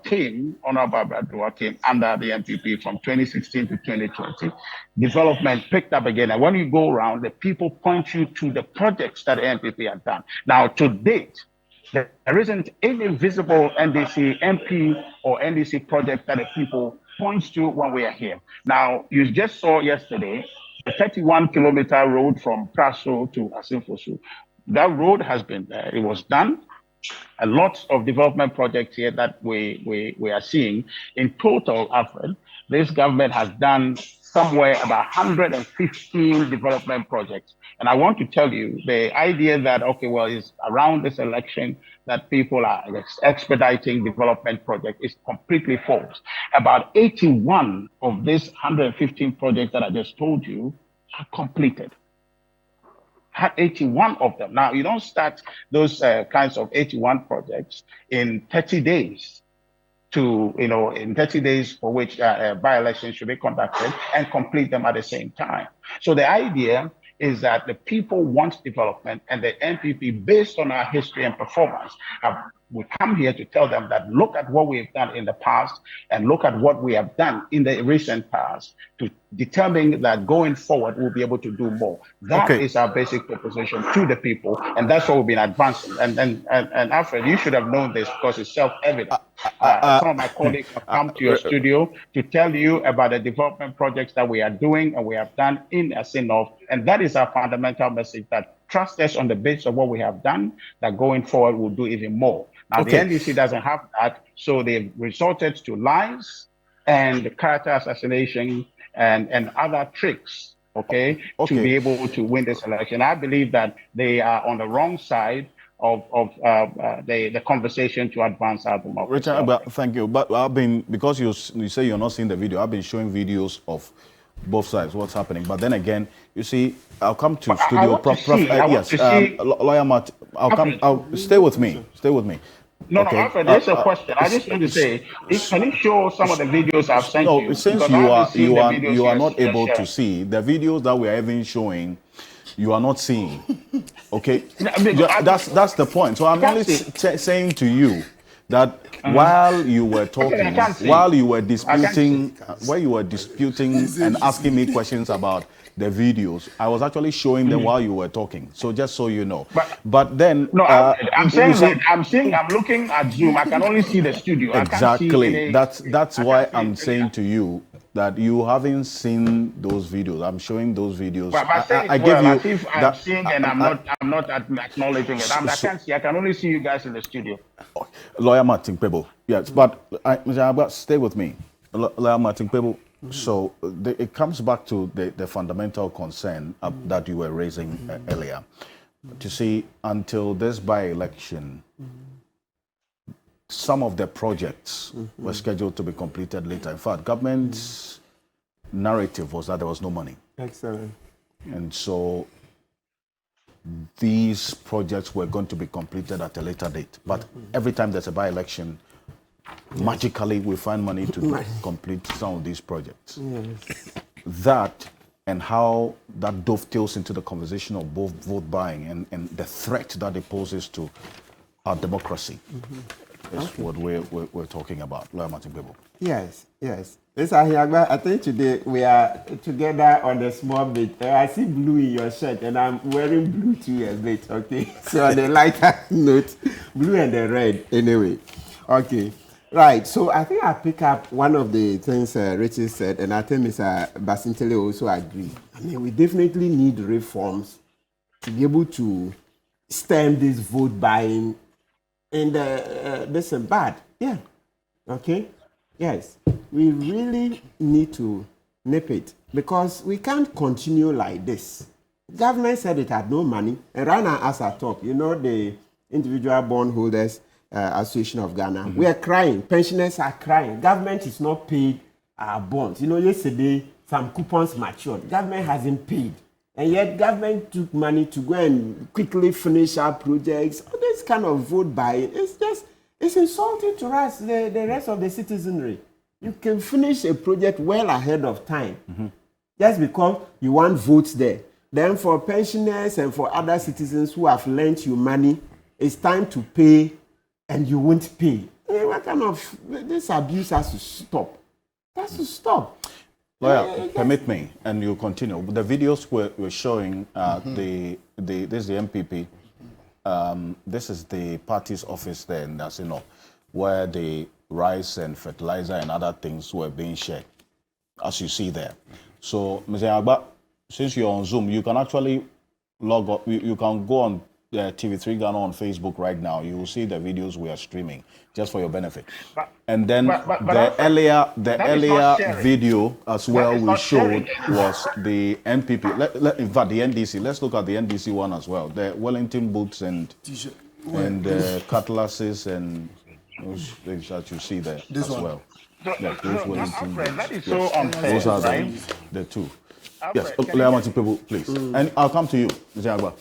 came under the MPP from 2016 to 2020, development picked up again. And when you go around, the people point you to the projects that the MPP had done. Now, to date, there isn't any visible NDC MP or NDC project that the people points to when we are here. Now, you just saw yesterday the 31-kilometer road from Praso to Asinfosu. That road has been there. It was done. A lot of development projects here that we are seeing. In total, Alfred, this government has done somewhere about 115 development projects. And I want to tell you, the idea that, okay, well, it's around this election that people are expediting development projects is completely false. About 81 of these 115 projects that I just told you are completed. 81 of them. Now, you don't start those kinds of 81 projects in 30 days in 30 days for which by-elections should be conducted and complete them at the same time. So the idea is that the people want development, and the NPP, based on our history and performance, we come here to tell them that look at what we've done in the past and look at what we have done in the recent past to determine that going forward we'll be able to do more. That is our basic proposition to the people, and that's what we've been advancing. And Alfred, you should have known this because it's self-evident. Some of my colleagues have come to your studio to tell you about the development projects that we are doing and we have done in Assin North, and that is our fundamental message, that trust us on the basis of what we have done, that going forward we'll do even more. Now, the NDC doesn't have that, so they've resorted to lies and character assassination and other tricks, to be able to win this election. I believe that they are on the wrong side of the conversation to advance our democracy. Richard, thank you. But because you say you're not seeing the video, I've been showing videos of both sides, what's happening. But then again, you see, I'll come to studio. Lawyer Matt, stay with me. No, Alfred, there's a question. I just want to say, can you show some of the videos I've sent you? No, since you are not able to see the videos that we are even showing, you are not seeing. Okay, that's the point. So I'm only saying to you that while you were talking, while you were disputing and asking me questions about the videos, I was actually showing them while you were talking. So just so you know. But then I'm looking at Zoom. I can only see the studio. Exactly. That's why I'm saying to you that you haven't seen those videos. I'm showing those videos. But I give you if I'm seeing and I'm not acknowledging it. I can't see. I can only see you guys in the studio. Lawyer Martin Pebo. Yes, but stay with me. Lawyer Martin Pebo. So it comes back to the fundamental concern that you were raising earlier. To see, until this by-election, some of the projects were scheduled to be completed later. In fact, government's narrative was that there was no money. Excellent. And so these projects were going to be completed at a later date. But every time there's a by-election, magically we find money to complete some of these projects. Yes. That and how that dovetails into the conversation of both vote buying and the threat that it poses to our democracy is what we're talking about. Lawyer Martin Bebo. Yes. Mr. Ahiagba, I think today we are together on a small bit. I see blue in your shirt and I'm wearing blue too a bit, okay? So on a lighter note, blue and the red anyway. Okay. Right, so I think I'll pick up one of the things Richard said, and I think Mr. Basintele also agreed. I mean, we definitely need reforms to be able to stem this vote buying and this and bad. Yeah, okay, yes. We really need to nip it because we can't continue like this. Government said it had no money, and right now as I talk, the individual bondholders Association of Ghana. We are crying. Pensioners are crying. Government is not paid our bonds. Yesterday some coupons matured. Government hasn't paid, and yet government took money to go and quickly finish our projects. All this kind of vote buying, it's insulting to us, the rest of the citizenry. You can finish a project well ahead of time, just because you want votes there. Then for pensioners and for other citizens who have lent you money, it's time to pay and you won't pay. What kind of, this abuse has to stop. It has to stop. Lawyer, permit me, and you continue. The videos we're showing, this is the MPP. This is the party's office there in Assin North, where the rice and fertilizer and other things were being shared, as you see there. So, Mr. Agba, since you're on Zoom, you can actually log up. You can go on TV3 Ghana on Facebook right now. You will see the videos we are streaming, just for your benefit. And then the earlier video as well we showed was the NPP. In fact, the NDC. Let's look at the NDC one as well. The Wellington boots and cutlasses and those things that you see there as well. Yes, those Wellington boots. That is so unfair. Those are the two. Yes, people, please. And I'll come to you, Mr. Agba.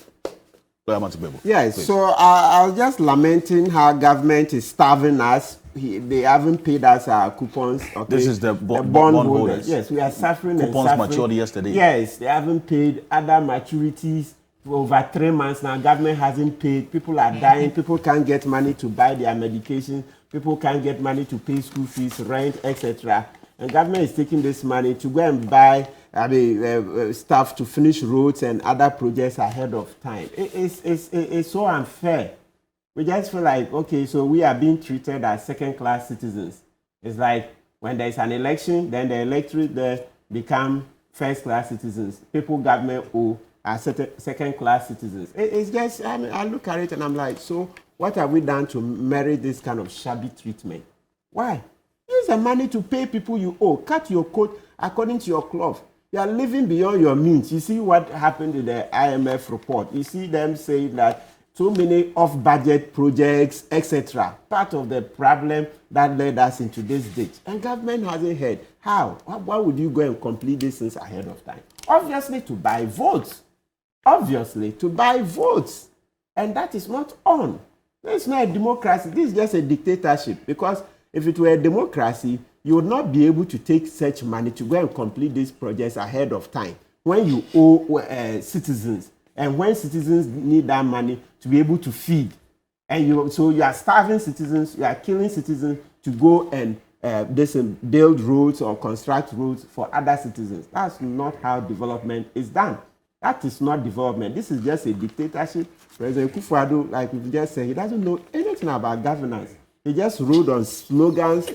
Yes, please. So I was just lamenting how government is starving us. They haven't paid us our coupons. Okay? This is the bond holders. Yes, we are suffering. Coupons matured yesterday. Yes, they haven't paid other maturities for over 3 months now. Government hasn't paid. People are dying. People can't get money to buy their medication. People can't get money to pay school fees, rent, etc. And government is taking this money to go and buy stuff to finish roads and other projects ahead of time. It's so unfair. We just feel like, okay, so we are being treated as second-class citizens. It's like when there's an election, then the electorate there become first-class citizens. People government who are second-class citizens. It's just, I look at it and I'm like, so what have we done to merit this kind of shabby treatment? Why? Use the money to pay people you owe. Cut your coat according to your cloth. You are living beyond your means. You see what happened in the IMF report. You see them saying that too many off-budget projects, etc. Part of the problem that led us into this ditch. And government hasn't heard. How? Why would you go and complete these things ahead of time? Obviously to buy votes. Obviously to buy votes. And that is not on. This is not a democracy. This is just a dictatorship. Because if it were a democracy, you would not be able to take such money to go and complete these projects ahead of time when you owe citizens and when citizens need that money to be able to feed. And so you are starving citizens, you are killing citizens to go and build roads or construct roads for other citizens. That's not how development is done. That is not development. This is just a dictatorship. President Kufuor, like we just said, he doesn't know anything about governance. He just rode on slogans,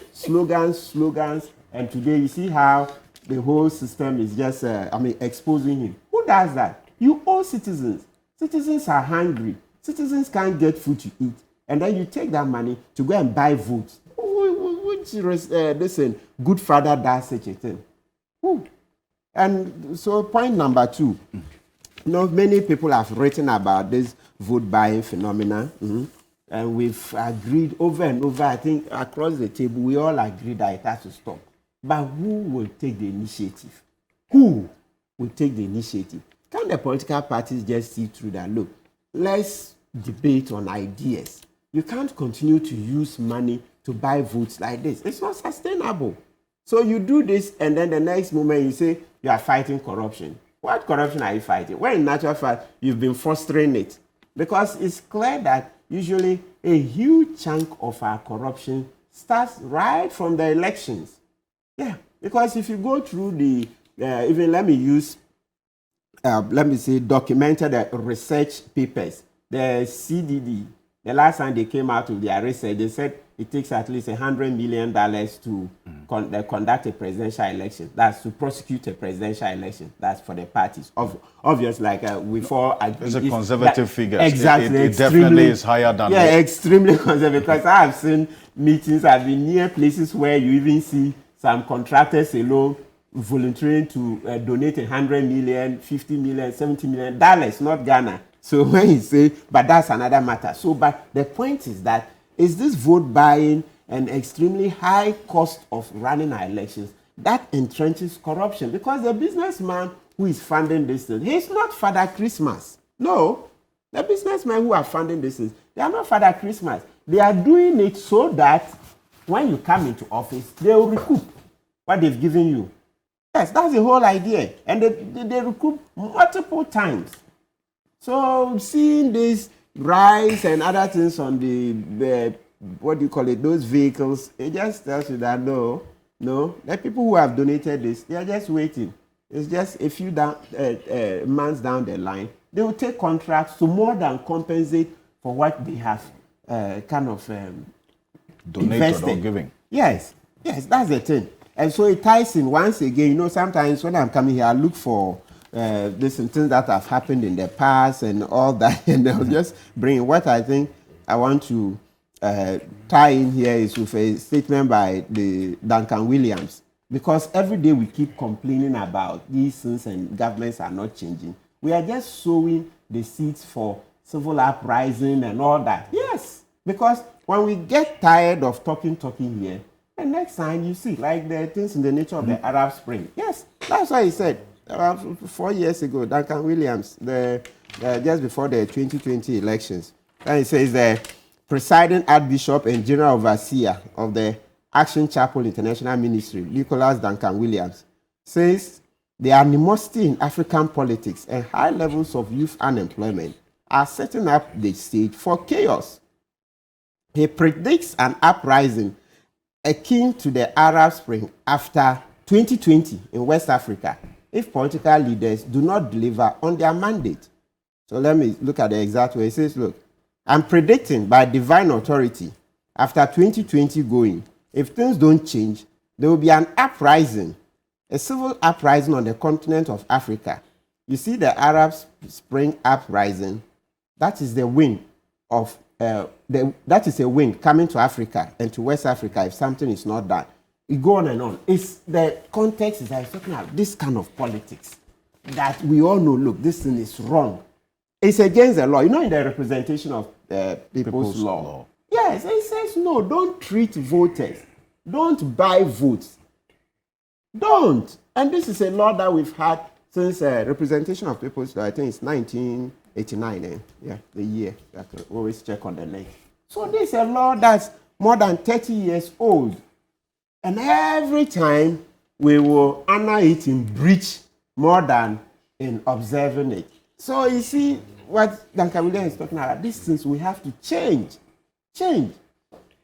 and today you see how the whole system is just, exposing him. Who does that? You owe citizens. Citizens are hungry. Citizens can't get food to eat. And then you take that money to go and buy votes. Listen, good father does such a thing. Who? And so point number 2. Many people have written about this vote buying phenomenon. And we've agreed over and over, I think, across the table, we all agree that it has to stop. But who will take the initiative? Who will take the initiative? Can the political parties just see through that? Look, let's debate on ideas. You can't continue to use money to buy votes like this. It's not sustainable. So you do this, and then the next moment you say you are fighting corruption. What corruption are you fighting? Well, in natural fact, you've been fostering it. Because it's clear that usually a huge chunk of our corruption starts right from the elections. Yeah, because if you go through the, even let me say, documented research papers, the CDD, the last time they came out with their research, they said it takes at least $100 million to conduct a presidential election. That's to prosecute a presidential election. That's for the parties. Obviously, like we've all agreed. It's a conservative figure. Exactly. It definitely is higher than that. Yeah, extremely conservative. Because I have seen meetings, I've been near places where you even see some contractors alone volunteering to donate $100 million, $50 million, $70 million, not Ghana. So when you say, but that's another matter. So, but the point is that, is this vote buying an extremely high cost of running our elections that entrenches corruption? Because the businessman who is funding this thing, he's not Father Christmas. No, the businessmen who are funding this thing, they are not Father Christmas. They are doing it so that when you come into office, they will recoup what they've given you. Yes, that's the whole idea. And they recruit multiple times. So seeing this rise and other things on the what do you call it, those vehicles, it just tells you that no, the people who have donated this, they are just waiting. It's just a few months down the line, they will take contracts to more than compensate for what they have Donated or giving. Yes, that's the thing. And so it ties in once again. Sometimes when I'm coming here, I look for these things that have happened in the past and all that, and I'll just bring what I think I want to tie in here is with a statement by the Duncan Williams. Because every day we keep complaining about these things and governments are not changing. We are just sowing the seeds for civil uprising and all that. Yes, because when we get tired of talking here, the next time you see, like the things in the nature of the Arab Spring. Yes, that's why he said 4 years ago, Duncan Williams, just before the 2020 elections, and he says the presiding Archbishop and General Overseer of the Action Chapel International Ministry, Nicholas Duncan Williams, says the animosity in African politics and high levels of youth unemployment are setting up the stage for chaos. He predicts an uprising akin to the Arab Spring after 2020 in West Africa if political leaders do not deliver on their mandate. So let me look at the exact way. He says, look, I'm predicting by divine authority after 2020 going, if things don't change, there will be an uprising, a civil uprising on the continent of Africa. You see the Arab Spring uprising, that is the wind of that is a wind coming to Africa and to West Africa if something is not done. We go on and on. It's the context is that it's talking about this kind of politics that we all know, look, this thing is wrong. It's against the law. In the representation of people's law. Yes, it says no, don't treat voters. Don't buy votes. Don't. And this is a law that we've had since representation of people's law. I think it's 1989. Yeah, the year. I can always check on the link. So this is a law that's more than 30 years old. And every time we will honor it in breach more than in observing it. So you see what Duncan Williams is talking about. These things we have to change. Change.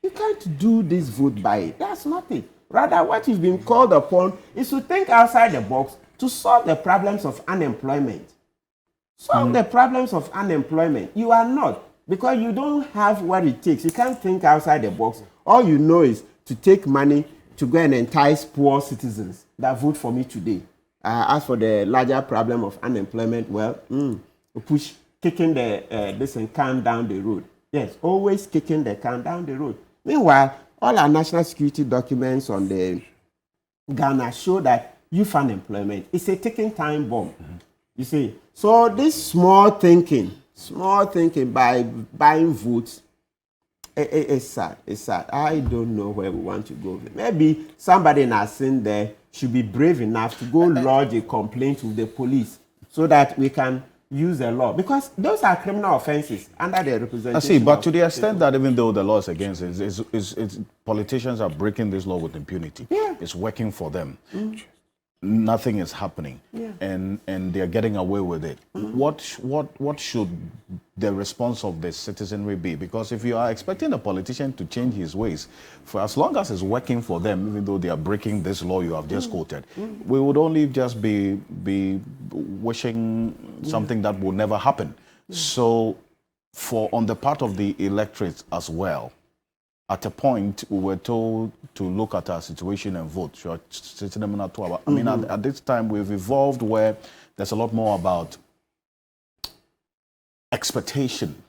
You can't do this vote by it. That's not it. Rather, what you've been called upon is to think outside the box to solve the problems of unemployment. Solve the problems of unemployment. You are not, because you don't have what it takes. You can't think outside the box. All you know is to take money to go and entice poor citizens that vote for me today. As for the larger problem of unemployment, well, push kicking this can down the road. Yes, always kicking the can down the road. Meanwhile, all our national security documents on the Ghana show that youth unemployment is a ticking time bomb. You see, so this small thinking by buying votes, it's sad. It's sad. I don't know where we want to go. Maybe somebody in Assin there should be brave enough to go lodge a complaint with the police so that we can use the law, because those are criminal offenses under the representation. I see, but to the extent that even though the law is against it, it's politicians are breaking this law with impunity. Yeah. It's working for them. Nothing is happening, and they're getting away with it. What should the response of the citizenry be? Because if you are expecting a politician to change his ways, for as long as it's working for them, even though they are breaking this law you have just quoted, we would only just be wishing something that will never happen. So, on the part of the electorate as well, at a point, we were told to look at our situation and vote. I mean, at this time, we've evolved where there's a lot more about expectation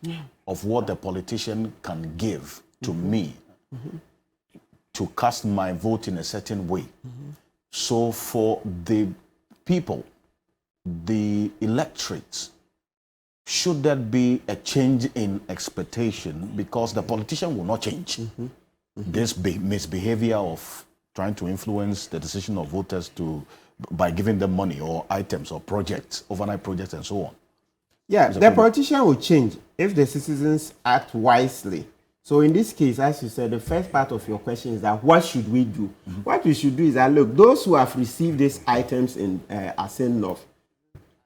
of what the politician can give to me to cast my vote in a certain way. So for the people, the electorate, should there be a change in expectation, because the politician will not change this misbehavior of trying to influence the decision of voters by giving them money or items or projects, overnight projects and so on? Yeah, the politician will change if the citizens act wisely. So in this case, as you said, the first part of your question is that what should we do? What we should do is that, look, those who have received these items in Assin North,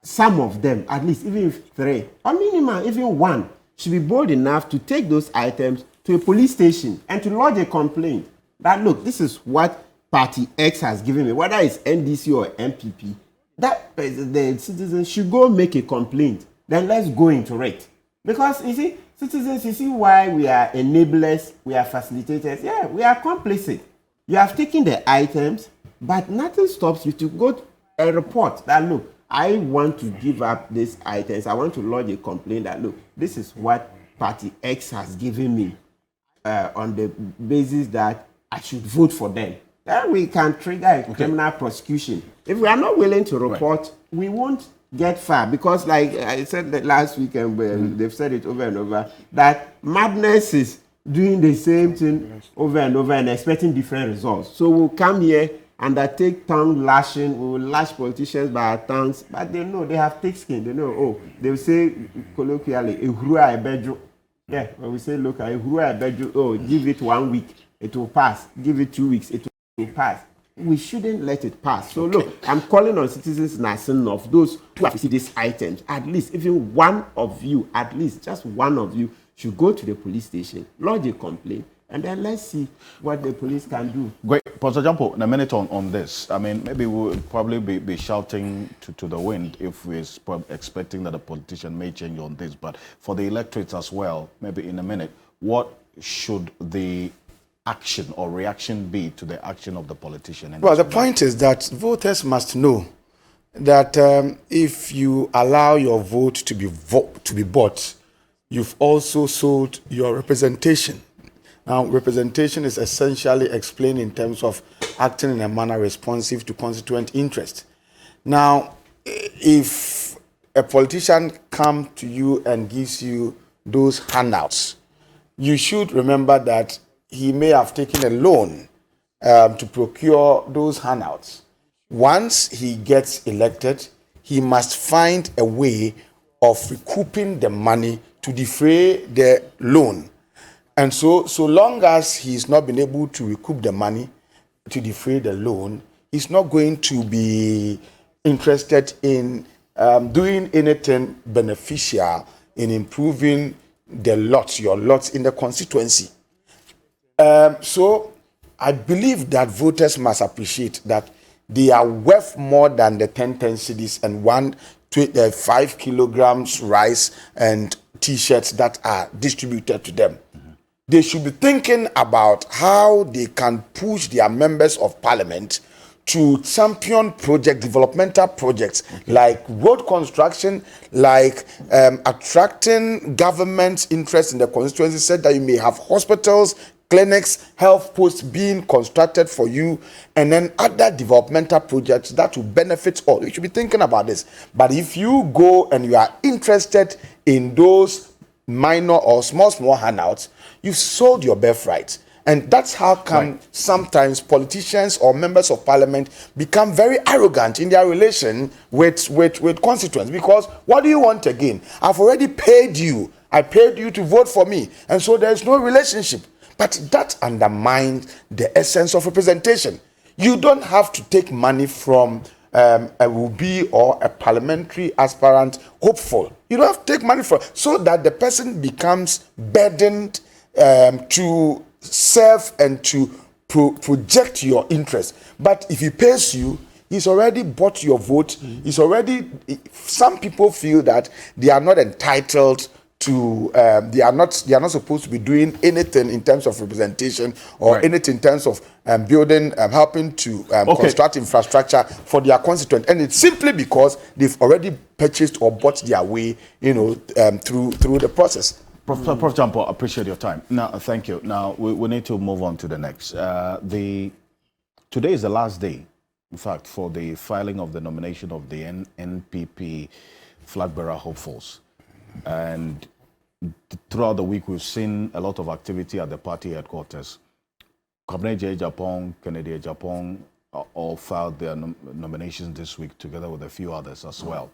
some of them, at least even if 3, or minimum even 1, should be bold enough to take those items to a police station and to lodge a complaint that, look, this is what Party X has given me, whether it's NDC or MPP, that the citizens should go make a complaint. Then let's go into it. Because, you see, citizens, you see why we are enablers, we are facilitators. Yeah, we are complicit. You have taken the items, but nothing stops you to go to a report that, look, I want to give up these items. I want to lodge a complaint that, look, this is what Party X has given me on the basis that I should vote for them. Then we can trigger a criminal prosecution. If we are not willing to report, we won't get far. Because like I said that last weekend, they've said it over and over, that madness is doing the same thing over and over and expecting different results. So we'll come here, undertake tongue lashing, we will lash politicians by our tongues, but they know, they have thick skin. They know, oh, they will say colloquially, yeah, when we say, look, oh, give it 1 week, it will pass. Give it 2 weeks, it will pass. We shouldn't let it pass. So look, I'm calling on citizens in Assin North, those who have received these items, at least even one of you, at least just one of you, should go to the police station, lodge a complaint, and then let's see what the police can do. Great. Pastor Jampo, in a minute on this. I mean, maybe we'll probably be shouting to the wind if we're expecting that a politician may change on this. But for the electorates as well, maybe in a minute, what should the action or reaction be to the action of the politician? Well, the point is that voters must know that if you allow your vote to be bought, you've also sold your representation. Now, representation is essentially explained in terms of acting in a manner responsive to constituent interest. Now, if a politician comes to you and gives you those handouts, you should remember that he may have taken a loan to procure those handouts. Once he gets elected, he must find a way of recouping the money to defray the loan. And so long as he's not been able to recoup the money to defray the loan, he's not going to be interested in doing anything beneficial in improving the lots, your lots in the constituency. So I believe that voters must appreciate that they are worth more than the 10 cedis and 5 kilograms rice and T-shirts that are distributed to them. They should be thinking about how they can push their members of parliament to champion developmental projects like road construction, like attracting government interest in the constituency, said that you may have hospitals, clinics, health posts being constructed for you, and then other developmental projects that will benefit all. You should be thinking about this. But if you go and you are interested in those minor or small handouts, you've sold your birthright. And that's how come sometimes politicians or members of parliament become very arrogant in their relation with constituents. Because what do you want again? I've already paid you. I paid you to vote for me. And so there's no relationship. But that undermines the essence of representation. You don't have to take money from a will-be or a parliamentary aspirant hopeful. You don't have to take money from, so that the person becomes burdened to serve and to project your interest. But if he pays you, he's already bought your vote. He's already. Some people feel that they are not entitled to. They are not supposed to be doing anything in terms of representation or anything in terms of building, helping to construct infrastructure for their constituent, and it's simply because they've already purchased or bought their way, through the process. Prof. Jampo, appreciate your time. Now, thank you. Now, we need to move on to the next. Today is the last day, in fact, for the filing of the nomination of the NPP flag bearer hopefuls. And throughout the week, we've seen a lot of activity at the party headquarters. Cabinet J. Japan, Kennedy Japan all filed their nominations this week, together with a few others as well.